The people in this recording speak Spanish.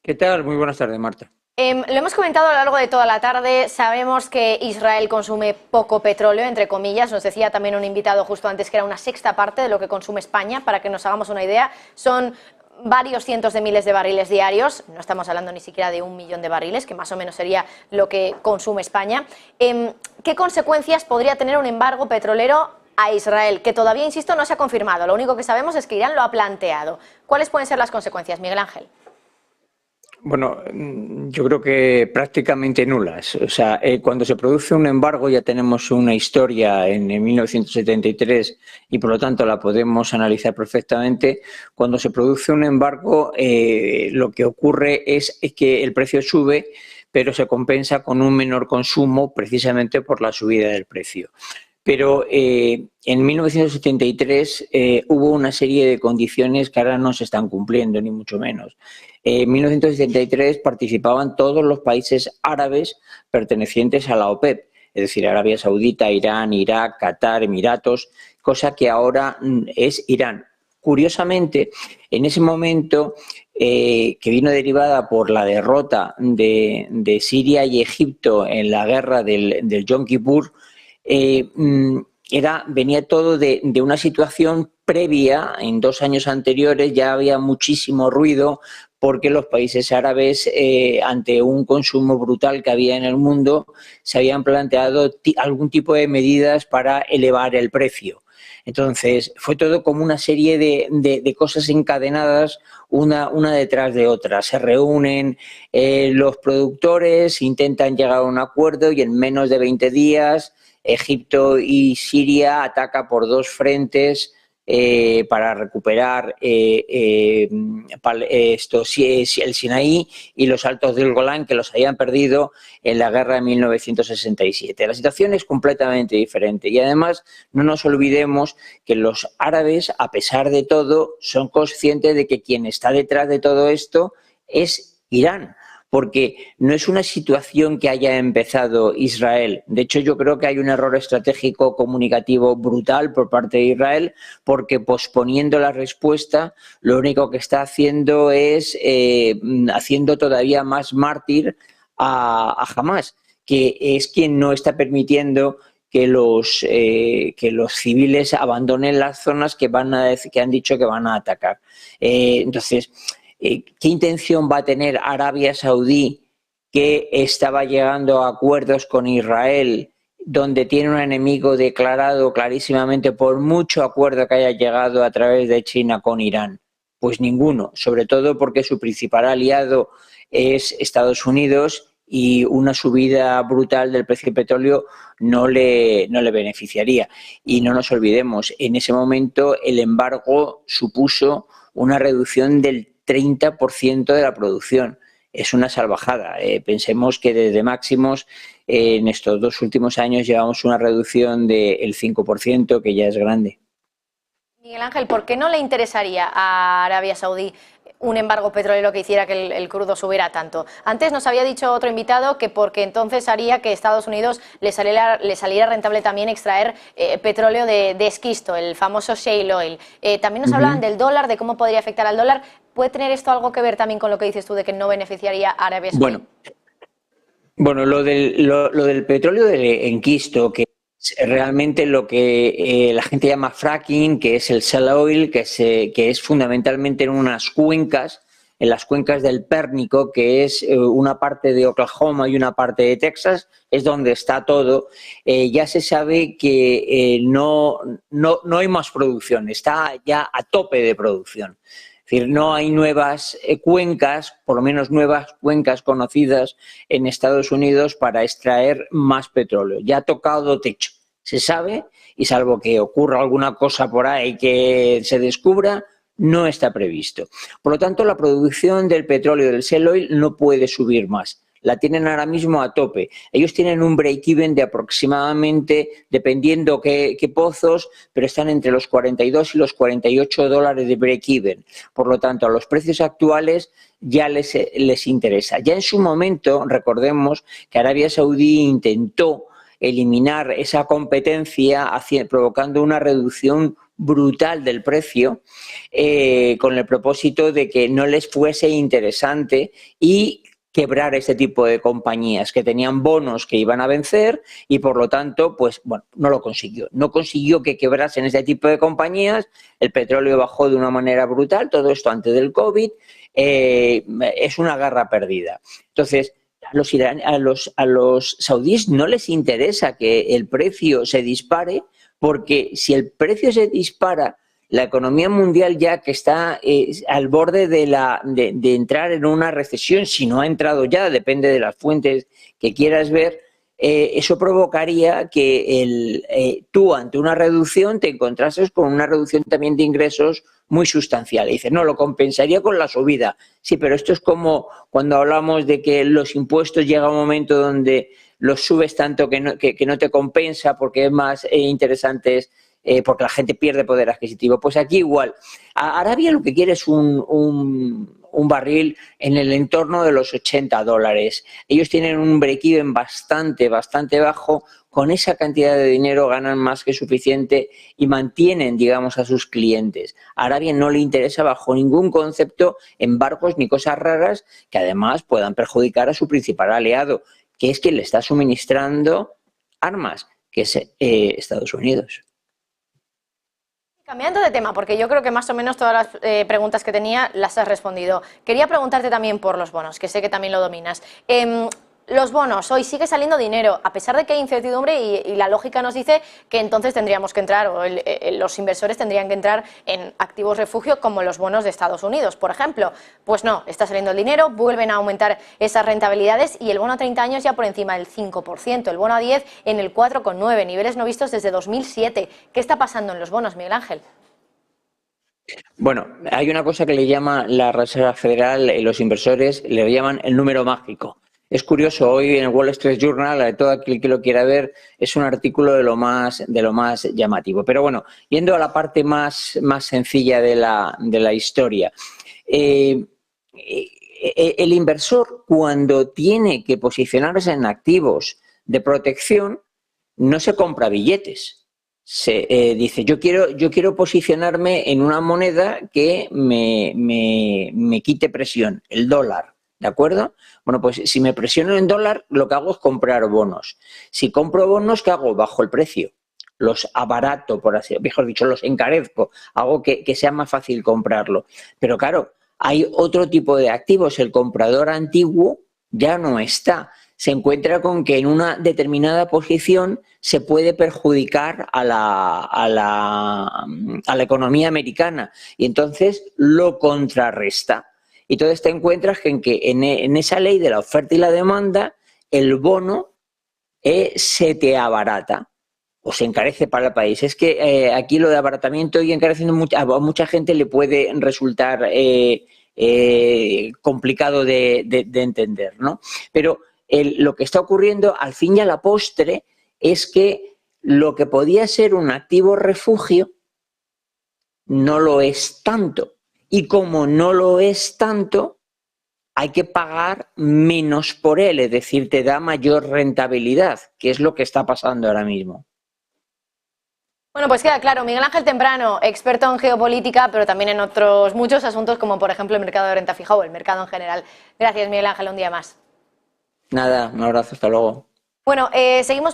¿Qué tal? Muy buenas tardes, Marta. Lo hemos comentado a lo largo de toda la tarde. Sabemos que Israel consume poco petróleo, entre comillas. Nos decía también un invitado justo antes que era una sexta parte de lo que consume España. Para que nos hagamos una idea, son varios cientos de miles de barriles diarios. No estamos hablando ni siquiera de 1 millón de barriles, que más o menos sería lo que consume España. ¿Qué consecuencias podría tener un embargo petrolero a Israel? Que todavía, insisto, no se ha confirmado. Lo único que sabemos es que Irán lo ha planteado. ¿Cuáles pueden ser las consecuencias, Miguel Ángel? Bueno, yo creo que prácticamente nulas. O sea, cuando se produce un embargo ya tenemos una historia en 1973 y por lo tanto la podemos analizar perfectamente. Cuando se produce un embargo, lo que ocurre es que el precio sube, pero se compensa con un menor consumo precisamente por la subida del precio. Pero en 1973 hubo una serie de condiciones que ahora no se están cumpliendo, ni mucho menos. En 1973 participaban todos los países árabes pertenecientes a la OPEP, es decir, Arabia Saudita, Irán, Irak, Qatar, Emiratos, cosa que ahora es Irán. Curiosamente, en ese momento, que vino derivada por la derrota de Siria y Egipto en la guerra del Yom Kippur, venía todo de una situación previa. En 2 años anteriores ya había muchísimo ruido porque los países árabes, ante un consumo brutal que había en el mundo, se habían planteado algún tipo de medidas para elevar el precio. Entonces, fue todo como una serie de cosas encadenadas, una detrás de otra. Se reúnen los productores, intentan llegar a un acuerdo y en menos de 20 días Egipto y Siria atacan por dos frentes para recuperar el Sinaí y los Altos del Golán, que los habían perdido en la guerra de 1967. La situación es completamente diferente y además no nos olvidemos que los árabes, a pesar de todo, son conscientes de que quien está detrás de todo esto es Irán, porque no es una situación que haya empezado Israel. De hecho, yo creo que hay un error estratégico comunicativo brutal por parte de Israel, porque posponiendo la respuesta, lo único que está haciendo es haciendo todavía más mártir a Hamás, que es quien no está permitiendo que los civiles abandonen las zonas que han dicho que van a atacar. Entonces, ¿qué intención va a tener Arabia Saudí, que estaba llegando a acuerdos con Israel, donde tiene un enemigo declarado clarísimamente por mucho acuerdo que haya llegado a través de China con Irán? Pues ninguno, sobre todo porque su principal aliado es Estados Unidos y una subida brutal del precio del petróleo no le beneficiaría. Y no nos olvidemos, en ese momento el embargo supuso una reducción del 30% de la producción. Es una salvajada. Pensemos que desde máximos en estos 2 últimos años llevamos una reducción del 5%, que ya es grande. Miguel Ángel, ¿por qué no le interesaría a Arabia Saudí un embargo petrolero que hiciera que el crudo subiera tanto? Antes nos había dicho otro invitado que porque entonces haría que Estados Unidos le saliera rentable también extraer petróleo de esquisto, el famoso shale oil. También nos hablaban del dólar, de cómo podría afectar al dólar. ¿Puede tener esto algo que ver también con lo que dices tú de que no beneficiaría a Arabia Saudí? Bueno, lo del petróleo en quisto, que es realmente lo que la gente llama fracking, que es el shale oil, que es fundamentalmente en las cuencas del Pérnico, que es una parte de Oklahoma y una parte de Texas, es donde está todo. Ya se sabe que no hay más producción, está ya a tope de producción. Es decir, no hay nuevas cuencas, por lo menos nuevas cuencas conocidas en Estados Unidos para extraer más petróleo. Ya ha tocado techo, se sabe, y salvo que ocurra alguna cosa por ahí que se descubra, no está previsto. Por lo tanto, la producción del petróleo, del shale oil, no puede subir más. La tienen ahora mismo a tope. Ellos tienen un break-even de aproximadamente, dependiendo qué pozos, pero están entre los 42 y los 48 dólares de break-even. Por lo tanto, a los precios actuales ya les interesa. Ya en su momento, recordemos que Arabia Saudí intentó eliminar esa competencia, provocando una reducción brutal del precio con el propósito de que no les fuese interesante y quebrar este tipo de compañías que tenían bonos que iban a vencer y por lo tanto, pues bueno, no lo consiguió. No consiguió que quebrasen este tipo de compañías, el petróleo bajó de una manera brutal, todo esto antes del COVID, es una guerra perdida. Entonces, a los saudíes no les interesa que el precio se dispare, porque si el precio se dispara, la economía mundial ya que está al borde de entrar en una recesión, si no ha entrado ya, depende de las fuentes que quieras ver, eso provocaría que tú ante una reducción te encontrases con una reducción también de ingresos muy sustancial. Y dices, no, lo compensaría con la subida. Sí, pero esto es como cuando hablamos de que los impuestos llega un momento donde los subes tanto que no te compensa porque es más interesante porque la gente pierde poder adquisitivo. Pues aquí igual. Arabia lo que quiere es un barril en el entorno de los $80. Ellos tienen un break-even bastante bajo. Con esa cantidad de dinero ganan más que suficiente y mantienen, digamos, a sus clientes. A Arabia no le interesa bajo ningún concepto embargos ni cosas raras que además puedan perjudicar a su principal aliado, que es quien le está suministrando armas, que es Estados Unidos. Cambiando de tema, porque yo creo que más o menos todas las preguntas que tenía las has respondido. Quería preguntarte también por los bonos, que sé que también lo dominas. Los bonos, hoy sigue saliendo dinero, a pesar de que hay incertidumbre y la lógica nos dice que entonces tendríamos que entrar, o los inversores tendrían que entrar en activos refugio como los bonos de Estados Unidos, por ejemplo. Pues no, está saliendo el dinero, vuelven a aumentar esas rentabilidades y el bono a 30 años ya por encima del 5%, el bono a 10 en el 4,9%, niveles no vistos desde 2007. ¿Qué está pasando en los bonos, Miguel Ángel? Bueno, hay una cosa que le llama la Reserva Federal y los inversores le llaman el número mágico. Es curioso, hoy en el Wall Street Journal, todo aquel que lo quiera ver, es un artículo de lo más llamativo. Pero bueno, yendo a la parte más sencilla de la historia. El inversor, cuando tiene que posicionarse en activos de protección, no se compra billetes. Dice, yo quiero posicionarme en una moneda que me quite presión, el dólar. ¿De acuerdo? Bueno, pues si me presiono en dólar, lo que hago es comprar bonos. Si compro bonos, ¿qué hago? Bajo el precio. Los abarato, por así, mejor dicho, los encarezco. Hago que sea más fácil comprarlo. Pero claro, hay otro tipo de activos. El comprador antiguo ya no está. Se encuentra con que en una determinada posición se puede perjudicar a la economía americana y entonces lo contrarresta. Y entonces te encuentras en que en esa ley de la oferta y la demanda, el bono se te abarata o se encarece para el país. Es que aquí lo de abaratamiento y encarecimiento a mucha gente le puede resultar complicado de entender, ¿no? Pero lo que está ocurriendo al fin y a la postre es que lo que podía ser un activo refugio no lo es tanto. Y como no lo es tanto, hay que pagar menos por él, es decir, te da mayor rentabilidad, que es lo que está pasando ahora mismo. Bueno, pues queda claro, Miguel Ángel Temprano, experto en geopolítica, pero también en otros muchos asuntos, como por ejemplo el mercado de renta fija o el mercado en general. Gracias, Miguel Ángel, un día más. Nada, un abrazo, hasta luego. Bueno, seguimos